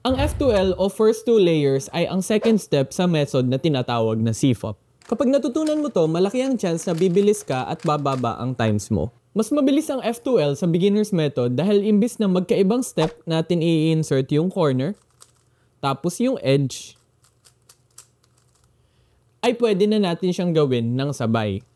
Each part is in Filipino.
Ang F2L o first two layers ay ang second step sa method na tinatawag na CFOP. Kapag natutunan mo to, malaki ang chance na bibilis ka at bababa ang times mo. Mas mabilis ang F2L sa beginner's method dahil imbis na magkaibang step natin i-insert yung corner, tapos yung edge, ay pwede na natin siyang gawin ng sabay.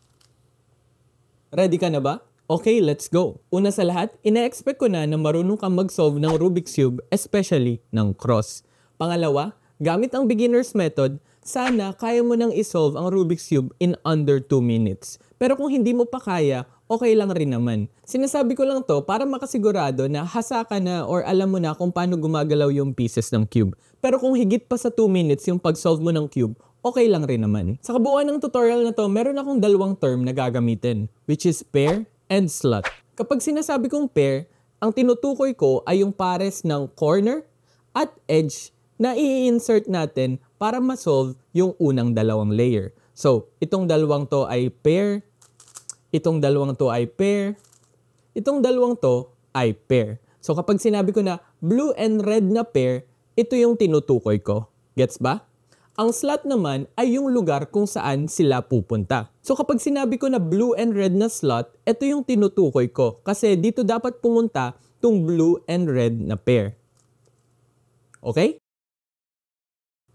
Ready ka na ba? Okay, let's go. Una sa lahat, ina-expect ko na marunong kang mag-solve ng Rubik's Cube, especially ng cross. Pangalawa, gamit ang beginner's method, sana kaya mo nang isolve ang Rubik's Cube in under 2 minutes. Pero kung hindi mo pa kaya, okay lang rin naman. Sinasabi ko lang to para makasigurado na hasa ka na or alam mo na kung paano gumagalaw yung pieces ng cube. Pero kung higit pa sa 2 minutes yung pag-solve mo ng cube, okay lang rin naman. Sa kabuuan ng tutorial na to, meron akong dalawang term na gagamitin, which is pair and slot. Kapag sinasabi kong pair, ang tinutukoy ko ay yung pares ng corner at edge na i-insert natin para ma-solve yung unang dalawang layer. So, itong dalawang to ay pair, itong dalawang to ay pair, itong dalawang to ay pair. So, kapag sinabi ko na blue and red na pair, ito yung tinutukoy ko. Gets ba? Ang slot naman ay yung lugar kung saan sila pupunta. So kapag sinabi ko na blue and red na slot, ito yung tinutukoy ko kasi dito dapat pumunta tong blue and red na pair. Okay?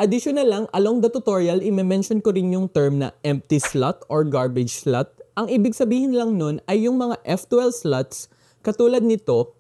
Additional lang, along the tutorial, i-mention ko rin yung term na empty slot or garbage slot. Ang ibig sabihin lang nun ay yung mga F12 slots katulad nito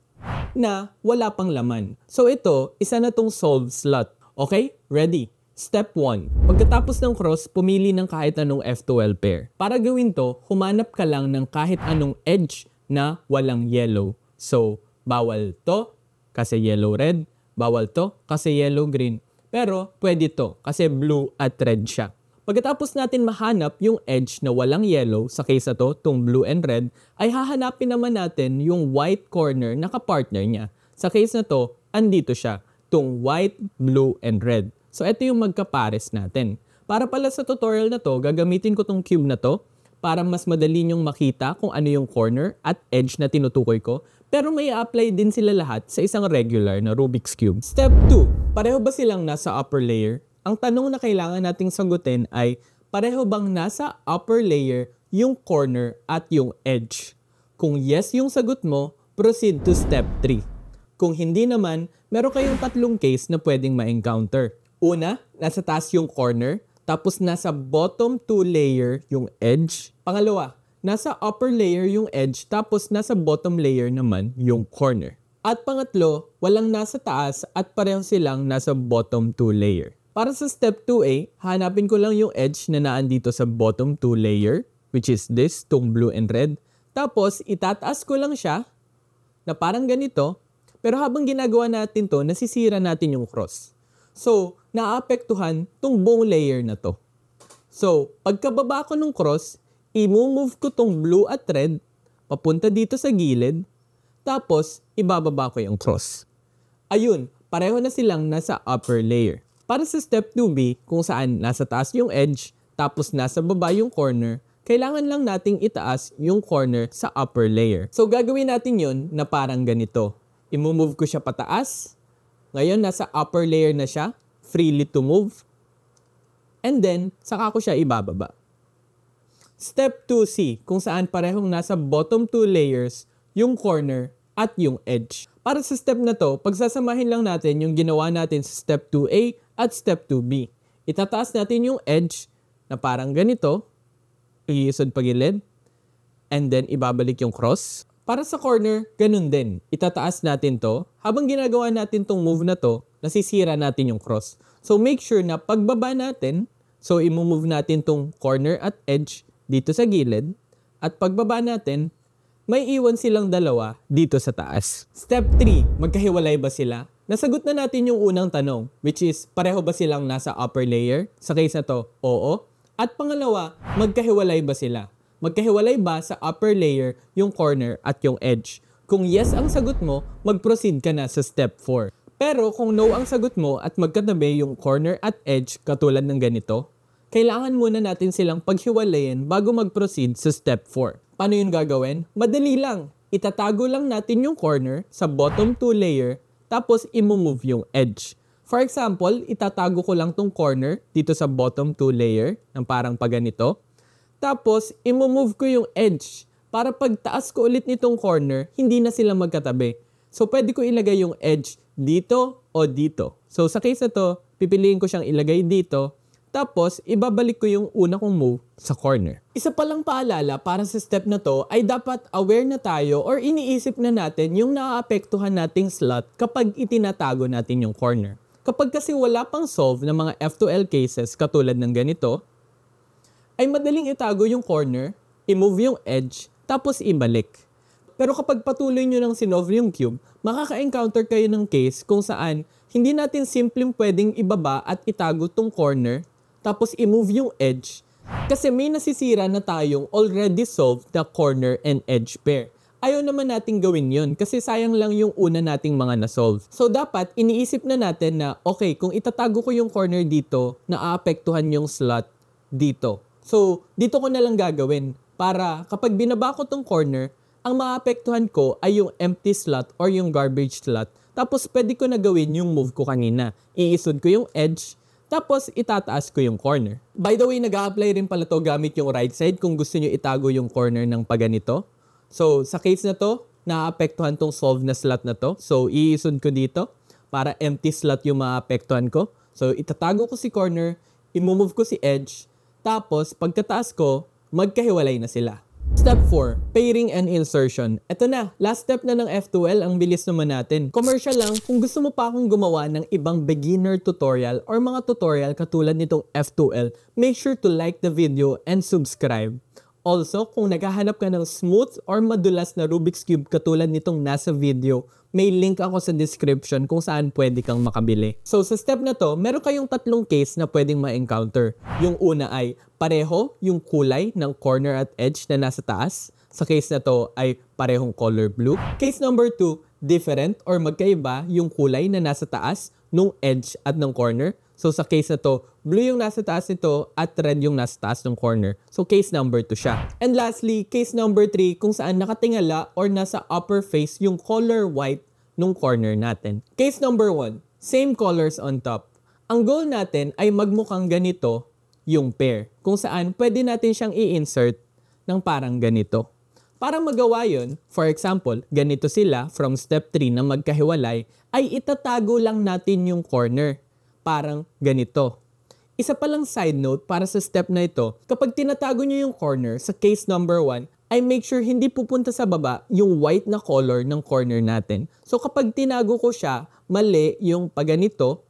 na wala pang laman. So ito, isa na tong solve slot. Okay? Ready? Step 1. Pagkatapos ng cross, pumili ng kahit anong F2L pair. Para gawin to, humanap ka lang ng kahit anong edge na walang yellow. So, bawal to kasi yellow-red, bawal to kasi yellow-green. Pero, pwede to kasi blue at red siya. Pagkatapos natin mahanap yung edge na walang yellow, sa case na to, tong blue and red, ay hahanapin naman natin yung white corner na kapartner niya. Sa case na to, andito siya, tong white, blue, and red. So, ito yung magkapares natin. Para pala sa tutorial na to, gagamitin ko tong cube na to para mas madali nyong makita kung ano yung corner at edge na tinutukoy ko. Pero may apply din sila lahat sa isang regular na Rubik's Cube. Step 2. Pareho ba silang nasa upper layer? Ang tanong na kailangan nating sagutin ay, pareho bang nasa upper layer yung corner at yung edge? Kung yes yung sagot mo, proceed to step 3. Kung hindi naman, meron kayong tatlong case na pwedeng ma-encounter. Una, nasa taas yung corner, tapos nasa bottom 2 layer yung edge. Pangalawa, nasa upper layer yung edge, tapos nasa bottom layer naman yung corner. At pangatlo, walang nasa taas at pareho silang nasa bottom 2 layer. Para sa step 2A, hanapin ko lang yung edge na naandito sa bottom 2 layer, which is this, tong blue and red. Tapos, itataas ko lang siya na parang ganito, pero habang ginagawa natin to, nasisira natin yung cross. So, naapektuhan tong buong layer na to. So, pagkababa ko ng cross, i-move ko tong blue at red, papunta dito sa gilid, tapos ibababa ko yung cross. Ayun, pareho na silang nasa upper layer. Para sa step 2B, kung saan nasa taas yung edge, tapos nasa baba yung corner, kailangan lang nating itaas yung corner sa upper layer. So, gagawin natin yun na parang ganito. I-move ko siya pataas. Ngayon, nasa upper layer na siya, freely to move. And then, saka ko siya ibababa. Step 2C, kung saan parehong nasa bottom 2 layers, yung corner at yung edge. Para sa step na to, pagsasamahin lang natin yung ginawa natin sa step 2A at step 2B. Itataas natin yung edge na parang ganito, iisod pagilid, and then ibabalik yung cross. Para sa corner, ganun din. Itataas natin to. Habang ginagawa natin tong move na to, nasisira natin yung cross. So make sure na pagbaba natin, so i-move natin tong corner at edge dito sa gilid. At pagbaba natin, may iwan silang dalawa dito sa taas. Step 3, magkahiwalay ba sila? Nasagot na natin yung unang tanong, which is pareho ba silang nasa upper layer? Sa case na to, oo. At pangalawa, magkahiwalay ba sila? Magkahiwalay ba sa upper layer yung corner at yung edge? Kung yes ang sagot mo, mag-proceed ka na sa step 4. Pero kung no ang sagot mo at magkatabi yung corner at edge katulad ng ganito, kailangan muna natin silang paghiwalayin bago mag-proceed sa step 4. Paano yun gagawin? Madali lang. Itatago lang natin yung corner sa bottom 2 layer tapos i-move yung edge. For example, itatago ko lang tong corner dito sa bottom 2 layer ng parang paganito. Tapos, i-move ko yung edge para pagtaas ko ulit nitong corner, hindi na sila magkatabi. So, pwede ko ilagay yung edge dito o dito. So, sa case na to, pipiliin ko siyang ilagay dito. Tapos, ibabalik ko yung una kong move sa corner. Isa palang paalala para sa step na to ay dapat aware na tayo or iniisip na natin yung naaapektuhan nating slot kapag itinatago natin yung corner. Kapag kasi wala pang solve ng mga F2L cases katulad ng ganito, ay madaling itago yung corner, i-move yung edge, tapos ibalik. Pero kapag patuloy nyo nang sinolve yung cube, makaka-encounter kayo ng case kung saan hindi natin simpleng pwedeng ibaba at itago tong corner, tapos i-move yung edge, kasi may nasisira na tayong already solved the corner and edge pair. Ayaw naman nating gawin yun kasi sayang lang yung una nating mga na-solve. So dapat iniisip na natin na okay, kung itatago ko yung corner dito, naaapektuhan yung slot dito. So dito ko na lang gagawin para kapag binaba ko tong corner, ang maapektuhan ko ay yung empty slot or yung garbage slot. Tapos pwede ko na gawin yung move ko kanina. Iisod ko yung edge, tapos itataas ko yung corner. By the way, nag-a-apply rin pala to gamit yung right side kung gusto nyo itago yung corner ng paganito. So sa case na to, naapektuhan tong solve na slot na to. So iisod ko dito para empty slot yung maapektuhan ko. So itatago ko si corner, i-move ko si edge, tapos pagkataas ko, magkahiwalay na sila. Step 4, pairing and insertion. Ito na, last step na ng F2L, ang bilis naman natin. Commercial lang, kung gusto mo pa akong gumawa ng ibang beginner tutorial or mga tutorial katulad nitong F2L, make sure to like the video and subscribe. Also, kung naghahanap ka ng smooth or madulas na Rubik's Cube katulad nitong nasa video, may link ako sa description kung saan pwede kang makabili. So sa step na to, meron kayong tatlong case na pwedeng ma-encounter. Yung una ay pareho yung kulay ng corner at edge na nasa taas. Sa case na to ay parehong color blue. Case number 2, different or magkaiba yung kulay na nasa taas nung edge at ng corner. So sa case na to, blue yung nasa taas nito at red yung nasa taas ng corner. So case number 2 siya. And lastly, case number 3 kung saan nakatingala or nasa upper face yung color white nung corner natin. Case number 1, same colors on top. Ang goal natin ay magmukhang ganito yung pair. Kung saan pwede natin siyang i-insert ng parang ganito. Para magawa yun, for example, ganito sila from step 3 na magkahiwalay, ay itatago lang natin yung corner. Parang ganito. Isa palang side note para sa step na ito, kapag tinatago nyo yung corner sa case number 1, ay make sure hindi pupunta sa baba yung white na color ng corner natin. So kapag tinago ko siya, mali yung paganito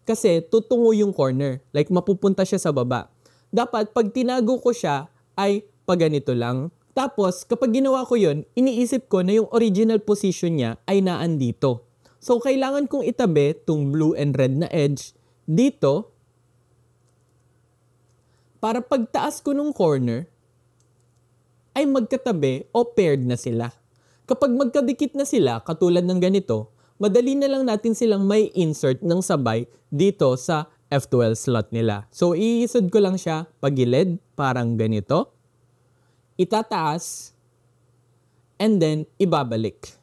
kasi tutungo yung corner. Like mapupunta siya sa baba. Dapat pag tinago ko siya ay paganito lang. Tapos kapag ginawa ko yun, iniisip ko na yung original position niya ay naandito. So kailangan kong itabi tong blue and red na edge dito para pagtaas ko nung corner ay magkatabi o paired na sila. Kapag magkadikit na sila, katulad ng ganito, madali na lang natin silang may insert ng sabay dito sa F2L slot nila. So iisod ko lang siya pagilid, parang ganito, itataas, and then ibabalik.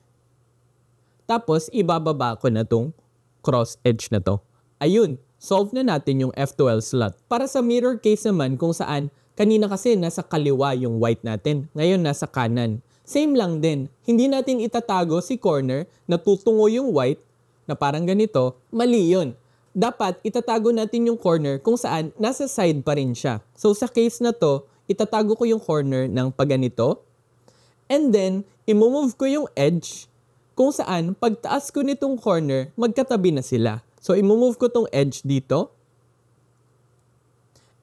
Tapos ibababa ko na tong cross edge na to. Ayun, solve na natin yung F2L slot. Para sa mirror case naman kung saan kanina kasi nasa kaliwa yung white natin, ngayon nasa kanan. Same lang din, hindi natin itatago si corner na tutungo yung white na parang ganito, mali yun. Dapat itatago natin yung corner kung saan nasa side pa rin siya. So sa case na to, itatago ko yung corner ng paganito, and then i-move ko yung edge kung saan pagtaas ko nitong corner, magkatabi na sila. So i-move ko tong edge dito,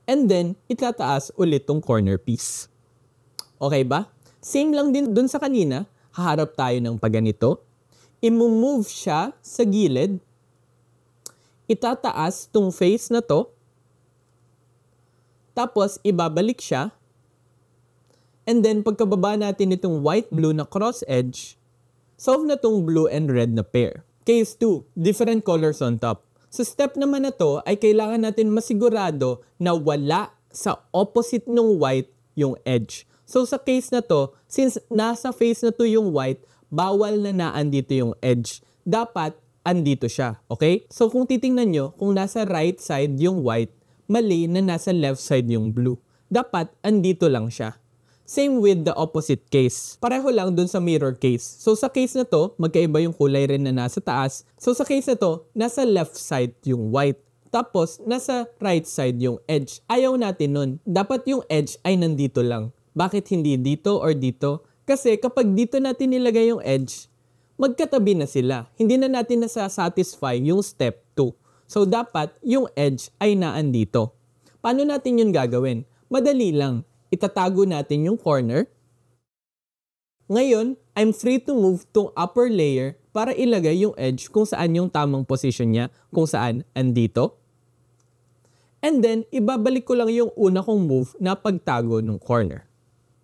and then itataas ulit tong corner piece. Okay ba? Same lang din dun sa kanina, haharap tayo ng paganito, i-move siya sa gilid, itataas tong face na to, tapos ibabalik siya, and then pagkababa natin itong white-blue na cross edge, solve na tong blue and red na pair. Case 2, different colors on top. Sa step naman na to ay kailangan natin masigurado na wala sa opposite ng white yung edge. So sa case na to, since nasa face na to yung white, bawal na naandito yung edge. Dapat andito siya, okay? So kung titingnan nyo, kung nasa right side yung white, mali na nasa left side yung blue. Dapat andito lang siya. Same with the opposite case. Pareho lang dun sa mirror case. So sa case na to, magkaiba yung kulay rin na nasa taas. So sa case na to, nasa left side yung white. Tapos nasa right side yung edge. Ayaw natin nun. Dapat yung edge ay nandito lang. Bakit hindi dito or dito? Kasi kapag dito natin nilagay yung edge, magkatabi na sila. Hindi na natin nasa-satisfy yung step 2. So dapat yung edge ay naandito. Paano natin yun gagawin? Madali lang. Itatago natin yung corner. Ngayon, I'm free to move tong upper layer para ilagay yung edge kung saan yung tamang position niya, kung saan andito. And then, ibabalik ko lang yung una kong move na pagtago ng corner.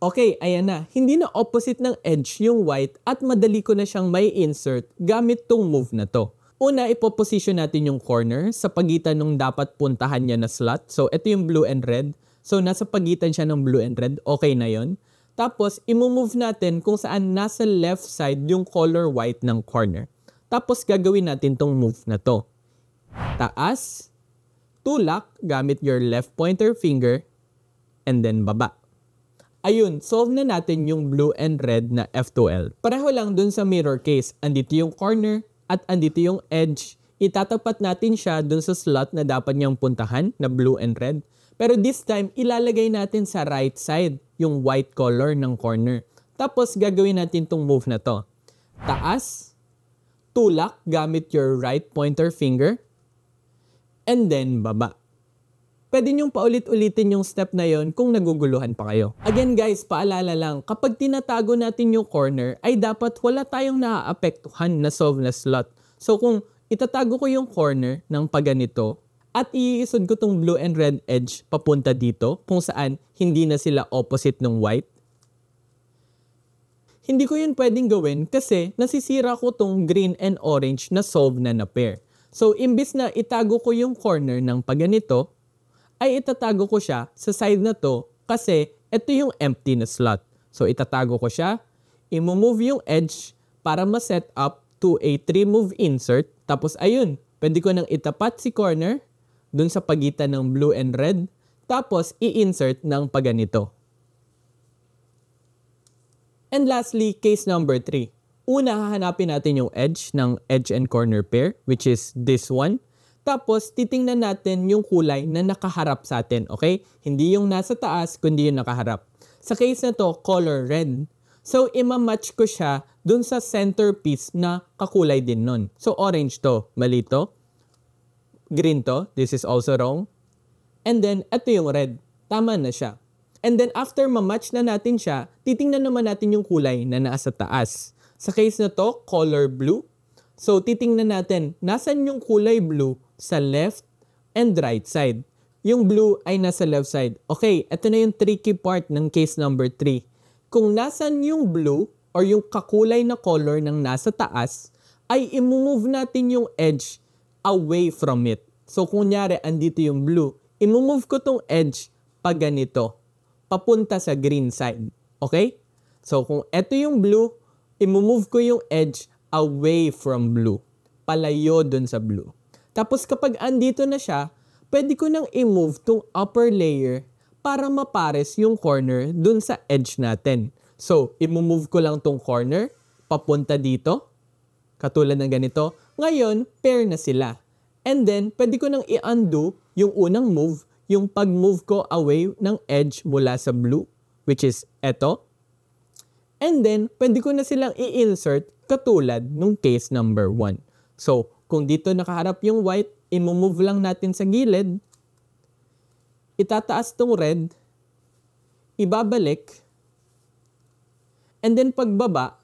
Okay, ayan na. Hindi na opposite ng edge yung white at madali ko na siyang may insert gamit tong move na to. Una, ipoposition natin yung corner sa pagitan ng dapat puntahan niya na slot. So, ito yung blue and red. So, nasa pagitan siya ng blue and red. Okay na yon. Tapos, imove natin kung saan nasa left side yung color white ng corner. Tapos, gagawin natin tong move na to. Taas, tulak gamit your left pointer finger, and then baba. Ayun, solve na natin yung blue and red na F2L. Pareho lang dun sa mirror case. Andito yung corner at andito yung edge. Itatapat natin siya dun sa slot na dapat niyang puntahan na blue and red. Pero this time, ilalagay natin sa right side yung white color ng corner. Tapos, gagawin natin tong move na to. Taas, tulak gamit your right pointer finger, and then baba. Pwede nyong paulit-ulitin yung step na yon kung naguguluhan pa kayo. Again guys, paalala lang, kapag tinatago natin yung corner, ay dapat wala tayong naaapektuhan na solve na slot. So kung itatago ko yung corner ng paganito, at iisod ko tong blue and red edge papunta dito kung saan hindi na sila opposite ng white. Hindi ko yun pwedeng gawin kasi nasisira ko tong green and orange na solve na pair. So imbis na itago ko yung corner ng paganito, ay itatago ko siya sa side na to kasi ito yung empty na slot. So itatago ko siya, i-move yung edge para ma-set up to a 3-move insert. Tapos ayun, pwede ko nang itapat si corner dun sa pagitan ng blue and red, tapos i-insert ng paganito. And lastly, case number 3. Una, hahanapin natin yung edge ng edge and corner pair, which is this one. Tapos, titingnan natin yung kulay na nakaharap sa atin, okay? Hindi yung nasa taas, kundi yung nakaharap. Sa case na to, color red. So, ima-match ko siya dun sa centerpiece na kakulay din nun. So, orange to, mali to. Green to, this is also wrong. And then, ito yung red. Tama na siya. And then, after ma-match na natin siya, titingnan naman natin yung kulay na nasa taas. Sa case na to, color blue. So, titingnan natin, nasan yung kulay blue sa left and right side. Yung blue ay nasa left side. Okay, ito na yung tricky part ng case number 3. Kung nasan yung blue or yung kakulay na color ng nasa taas, ay i-move natin yung edge away from it. So, kunyari, andito yung blue. I-move ko tong edge pag ganito, papunta sa green side. Okay? So, kung ito yung blue, i-move ko yung edge away from blue. Palayo dun sa blue. Tapos, kapag andito na siya, pwede ko nang i-move tong upper layer para mapares yung corner dun sa edge natin. So, i-move ko lang tong corner, papunta dito, katulad ng ganito. Ngayon, pair na sila. And then, pwede ko nang i-undo yung unang move, yung pag-move ko away ng edge mula sa blue, which is eto. And then, pwede ko na silang i-insert katulad nung case number 1. So, kung dito nakaharap yung white, i-move lang natin sa gilid. Itataas tong red. Ibabalik. And then, pagbaba,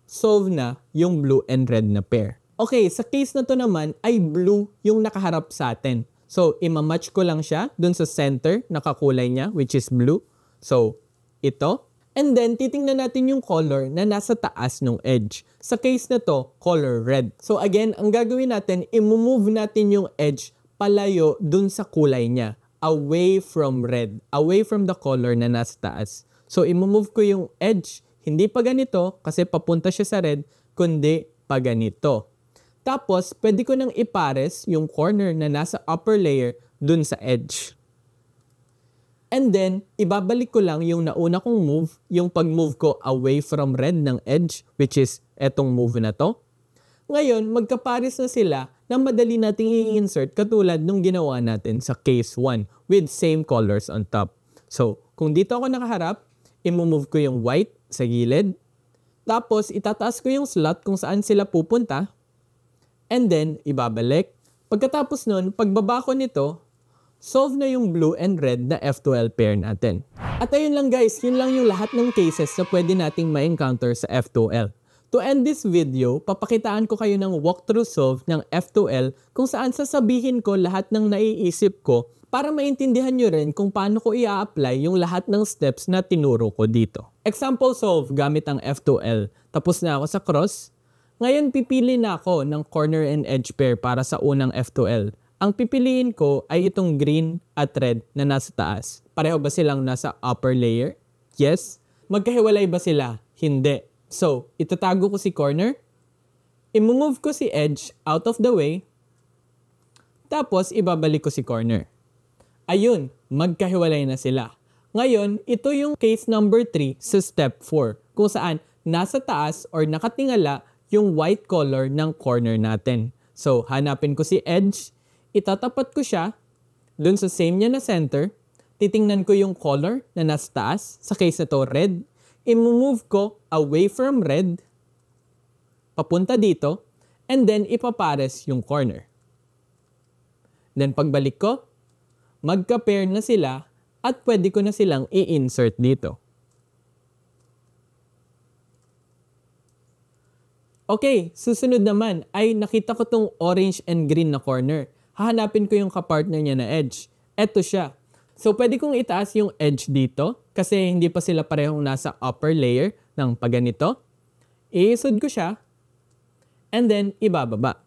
solve na yung blue and red na pair. Okay, sa case na to naman ay blue yung nakaharap sa atin. So, ima-match ko lang siya dun sa center na kakulay niya, which is blue. So, ito. And then, titingnan natin yung color na nasa taas ng edge. Sa case na to, color red. So, again, ang gagawin natin, i-move natin yung edge palayo dun sa kulay niya. Away from red. Away from the color na nasa taas. So, i-move ko yung edge. Hindi pa ganito kasi papunta siya sa red, kundi pa ganito. Tapos, pwede ko nang ipares yung corner na nasa upper layer dun sa edge. And then, ibabalik ko lang yung nauna kong move, yung pag-move ko away from red ng edge, which is etong move na to. Ngayon, magkapares na sila na madali nating i-insert katulad nung ginawa natin sa case 1 with same colors on top. So, kung dito ako nakaharap, i-move ko yung white sa gilid. Tapos, itataas ko yung slot kung saan sila pupunta. And then, ibabalik. Pagkatapos nun, pagbaba ko nito, solve na yung blue and red na F2L pair natin. At ayun lang guys, yun lang yung lahat ng cases na pwede nating ma-encounter sa F2L. To end this video, papakitaan ko kayo ng walkthrough solve ng F2L kung saan sasabihin ko lahat ng naiisip ko para maintindihan nyo rin kung paano ko i-apply yung lahat ng steps na tinuro ko dito. Example solve gamit ang F2L. Tapos na ako sa cross. Ngayon pipili na ako ng corner and edge pair para sa unang F2L. Ang pipiliin ko ay itong green at red na nasa taas. Pareho ba silang nasa upper layer? Yes. Magkahiwalay ba sila? Hindi. So, itatago ko si corner. I-move ko si edge out of the way. Tapos, ibabalik ko si corner. Ayun, magkahiwalay na sila. Ngayon, ito yung case number 3 sa step 4 kung saan nasa taas or nakatingala yung white color ng corner natin. So, hanapin ko si edge, itatapat ko siya dun sa same niya na center, titingnan ko yung color na nasa taas, sa case na to red, i-move ko away from red, papunta dito, and then ipapares yung corner. Then pagbalik ko, magka-pair na sila at pwede ko na silang i-insert dito. Okay, susunod naman ay nakita ko tong orange and green na corner. Hahanapin ko yung kapartner niya na edge. Eto siya. So, pwede kong itaas yung edge dito kasi hindi pa sila parehong nasa upper layer ng paganito. I-isod ko siya and then ibababa.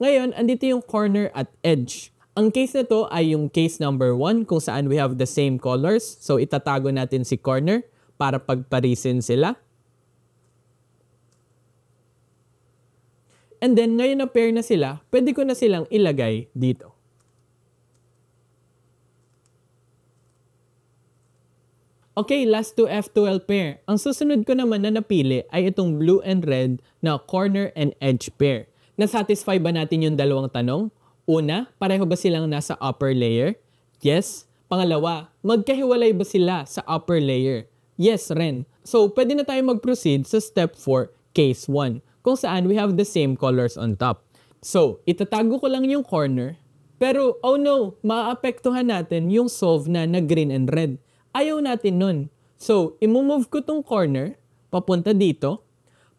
Ngayon, andito yung corner at edge. Ang case na to ay yung case number 1 kung saan we have the same colors. So, itatago natin si corner para pagparisin sila. And then, ngayon na pair na sila, pwede ko na silang ilagay dito. Okay, last to F2L pair. Ang susunod ko naman na napili ay itong blue and red na corner and edge pair. Nasatisfy ba natin yung dalawang tanong? Una, pareho ba silang nasa upper layer? Yes. Pangalawa, magkahiwalay ba sila sa upper layer? Yes rin. So, pwede na tayo mag-proceed sa step 4, case 1. Kung saan we have the same colors on top. So, itatago ko lang yung corner. Pero, oh no, maaapektuhan natin yung solve na green and red. Ayaw natin nun. So, i-move ko tong corner, papunta dito,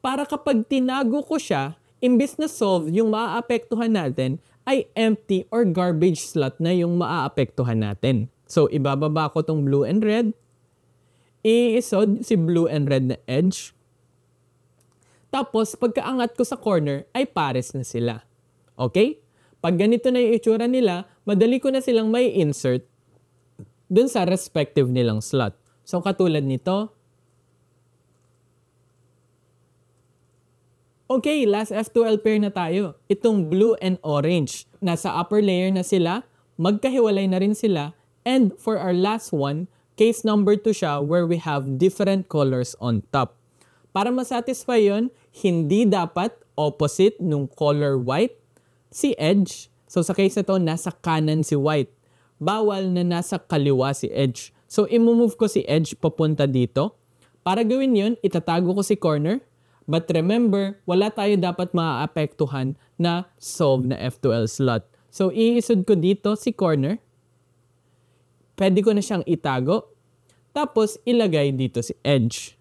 para kapag tinago ko siya, imbis na solve yung maaapektuhan natin, ay empty or garbage slot na yung maaapektuhan natin. So, ibababa ko tong blue and red. I-isod si blue and red na edge. Tapos, pagkaangat ko sa corner, ay pares na sila. Okay? Pag ganito na yung itsura nila, madali ko na silang may insert dun sa respective nilang slot. So, katulad nito. Okay, last F2L pair na tayo. Itong blue and orange. Nasa upper layer na sila, magkahiwalay na rin sila. And for our last one, case number 2 siya where we have different colors on top. Para masatisfy yun, hindi dapat opposite nung color white si edge. So sa case na to, nasa kanan si white. Bawal na nasa kaliwa si edge. So i-move ko si edge papunta dito. Para gawin yun, itatago ko si corner. But remember, wala tayo dapat maaapektuhan na solve na F2L slot. So iisod ko dito si corner. Pwede ko na siyang itago. Tapos ilagay dito si edge.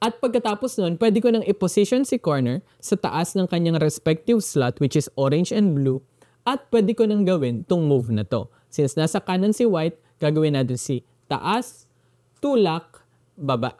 At pagkatapos nun, pwede ko nang i-position si corner sa taas ng kanyang respective slot which is orange and blue. At pwede ko nang gawin tong move na to. Since nasa kanan si white, gagawin natin si taas, tulak, baba.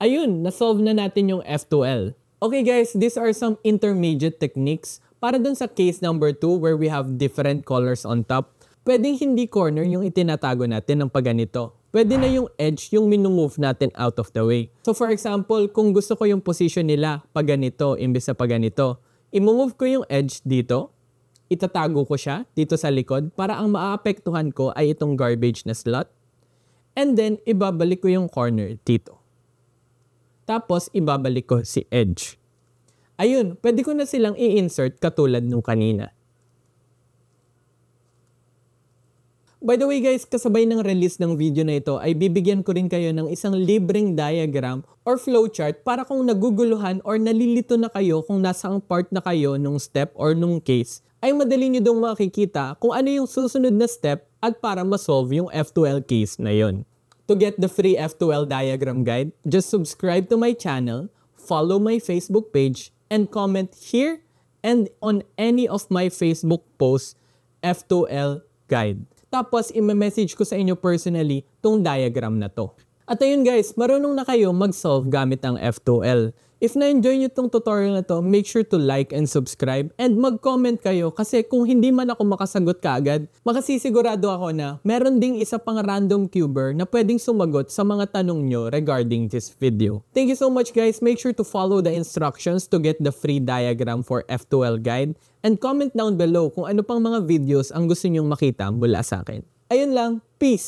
Ayun, na-solve na natin yung F2L. Okay guys, these are some intermediate techniques para dun sa case number 2 where we have different colors on top. Pwedeng hindi corner yung itinatago natin ng pagganito. pwede na yung edge yung minumove natin out of the way. So for example, kung gusto ko yung position nila pag ganito imbes sa pag ganito, imove ko yung edge dito, itatago ko siya dito sa likod para ang maaapektuhan ko ay itong garbage na slot. And then, ibabalik ko yung corner dito. Tapos, ibabalik ko si edge. Ayun, pwede ko na silang i-insert katulad nung kanina. By the way guys, kasabay ng release ng video na ito ay bibigyan ko rin kayo ng isang libreng diagram or flowchart para kung naguguluhan or nalilito na kayo kung nasaang part na kayo nung step or nung case, ay madali nyo dong makikita kung ano yung susunod na step at para ma-solve yung F2L case na yon. To get the free F2L diagram guide, just subscribe to my channel, follow my Facebook page, and comment here and on any of my Facebook posts, F2L guide. Tapos, i-message ko sa inyo personally tong diagram na to. At ayun guys, marunong na kayo mag-solve gamit ang F2L. If na-enjoy nyo tong tutorial na to, make sure to like and subscribe and mag-comment kayo kasi kung hindi man ako makasagot kaagad, makasisigurado ako na meron ding isa pang random cuber na pwedeng sumagot sa mga tanong nyo regarding this video. Thank you so much guys. Make sure to follow the instructions to get the free diagram for F2L guide and comment down below kung ano pang mga videos ang gusto nyong makita mula sa akin. Ayun lang, peace!